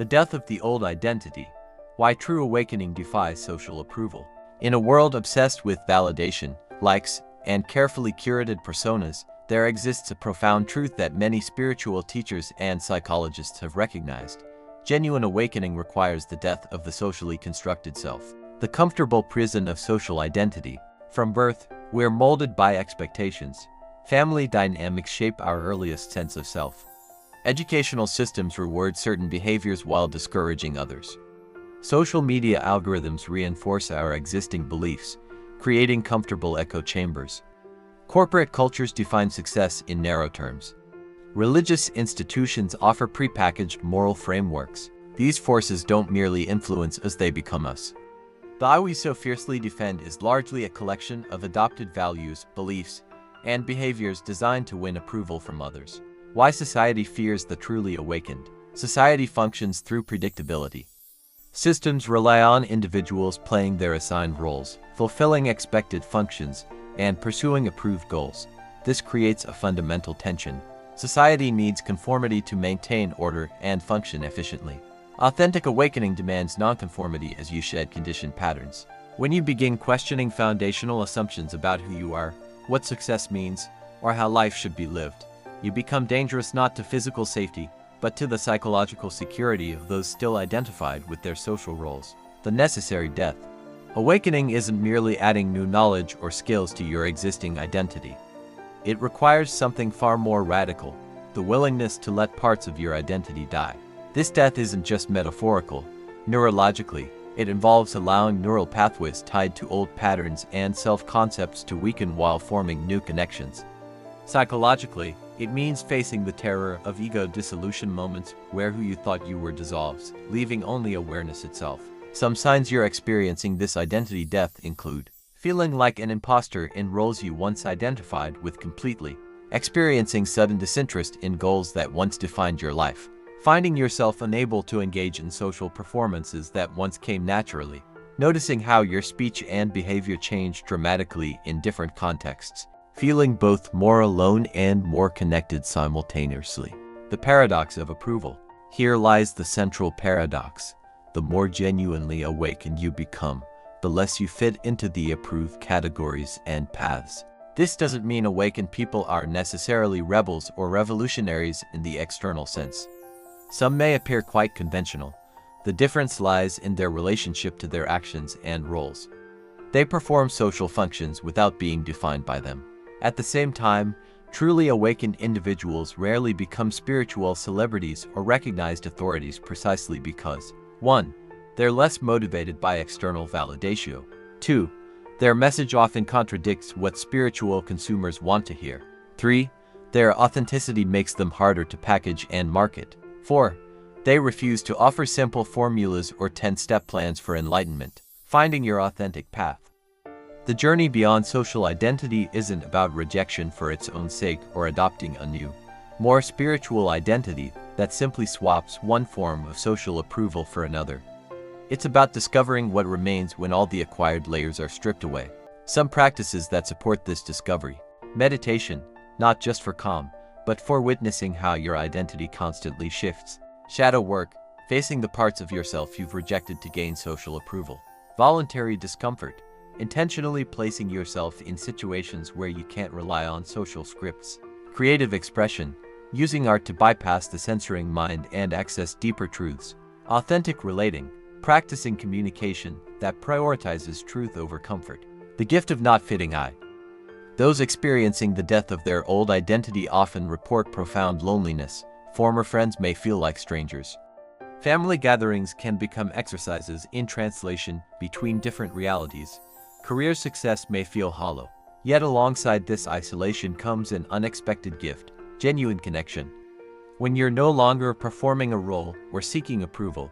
The death of the old identity. Why true awakening defies social approval. In a world obsessed with validation, likes, and carefully curated personas, there exists a profound truth that many spiritual teachers and psychologists have recognized. Genuine awakening requires the death of the socially constructed self, the comfortable prison of social identity. From birth, we're molded by expectations. Family dynamics shape our earliest sense of self. Educational systems reward certain behaviors while discouraging others. Social media algorithms reinforce our existing beliefs, creating comfortable echo chambers. Corporate cultures define success in narrow terms. Religious institutions offer prepackaged moral frameworks. These forces don't merely influence us, they become us. The I we so fiercely defend is largely a collection of adopted values, beliefs, and behaviors designed to win approval from others. Why society fears the truly awakened. Society functions through predictability. Systems rely on individuals playing their assigned roles, fulfilling expected functions, and pursuing approved goals. This creates a fundamental tension. Society needs conformity to maintain order and function efficiently. Authentic awakening demands nonconformity as you shed conditioned patterns. When you begin questioning foundational assumptions about who you are, what success means, or how life should be lived, you become dangerous not to physical safety, but to the psychological security of those still identified with their social roles. The necessary death. Awakening isn't merely adding new knowledge or skills to your existing identity. It requires something far more radical, the willingness to let parts of your identity die. This death isn't just metaphorical. Neurologically, it involves allowing neural pathways tied to old patterns and self-concepts to weaken while forming new connections. Psychologically, it means facing the terror of ego dissolution moments where who you thought you were dissolves, leaving only awareness itself. Some signs you're experiencing this identity death include feeling like an imposter in roles you once identified with completely, experiencing sudden disinterest in goals that once defined your life, finding yourself unable to engage in social performances that once came naturally, noticing how your speech and behavior change dramatically in different contexts, feeling both more alone and more connected simultaneously. The paradox of approval. Here lies the central paradox. The more genuinely awakened you become, the less you fit into the approved categories and paths. This doesn't mean awakened people are necessarily rebels or revolutionaries in the external sense. Some may appear quite conventional. The difference lies in their relationship to their actions and roles. They perform social functions without being defined by them. At the same time, truly awakened individuals rarely become spiritual celebrities or recognized authorities precisely because 1. They're less motivated by external validation. 2. Their message often contradicts what spiritual consumers want to hear. 3. Their authenticity makes them harder to package and market. 4. They refuse to offer simple formulas or 10-step plans for enlightenment. Finding your authentic path. The journey beyond social identity isn't about rejection for its own sake or adopting a new, more spiritual identity that simply swaps one form of social approval for another. It's about discovering what remains when all the acquired layers are stripped away. Some practices that support this discovery. Meditation, not just for calm, but for witnessing how your identity constantly shifts. Shadow work, facing the parts of yourself you've rejected to gain social approval. Voluntary discomfort, intentionally placing yourself in situations where you can't rely on social scripts. Creative expression, using art to bypass the censoring mind and access deeper truths. Authentic relating, practicing communication that prioritizes truth over comfort. The gift of not fitting in. Those experiencing the death of their old identity often report profound loneliness. Former friends may feel like strangers. Family gatherings can become exercises in translation between different realities. Career success may feel hollow. Yet alongside this isolation comes an unexpected gift, genuine connection. When you're no longer performing a role or seeking approval,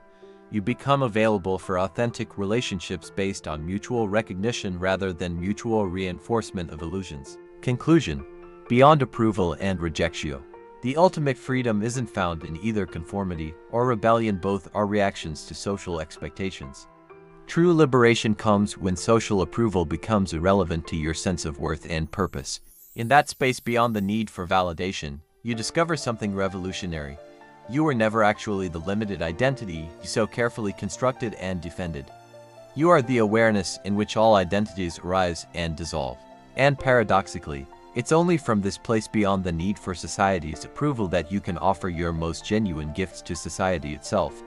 you become available for authentic relationships based on mutual recognition rather than mutual reinforcement of illusions. Conclusion. Beyond approval and rejection. The ultimate freedom isn't found in either conformity or rebellion, both are reactions to social expectations. True liberation comes when social approval becomes irrelevant to your sense of worth and purpose. In that space beyond the need for validation, you discover something revolutionary. You are never actually the limited identity you so carefully constructed and defended. You are the awareness in which all identities arise and dissolve. And paradoxically, it's only from this place beyond the need for society's approval that you can offer your most genuine gifts to society itself.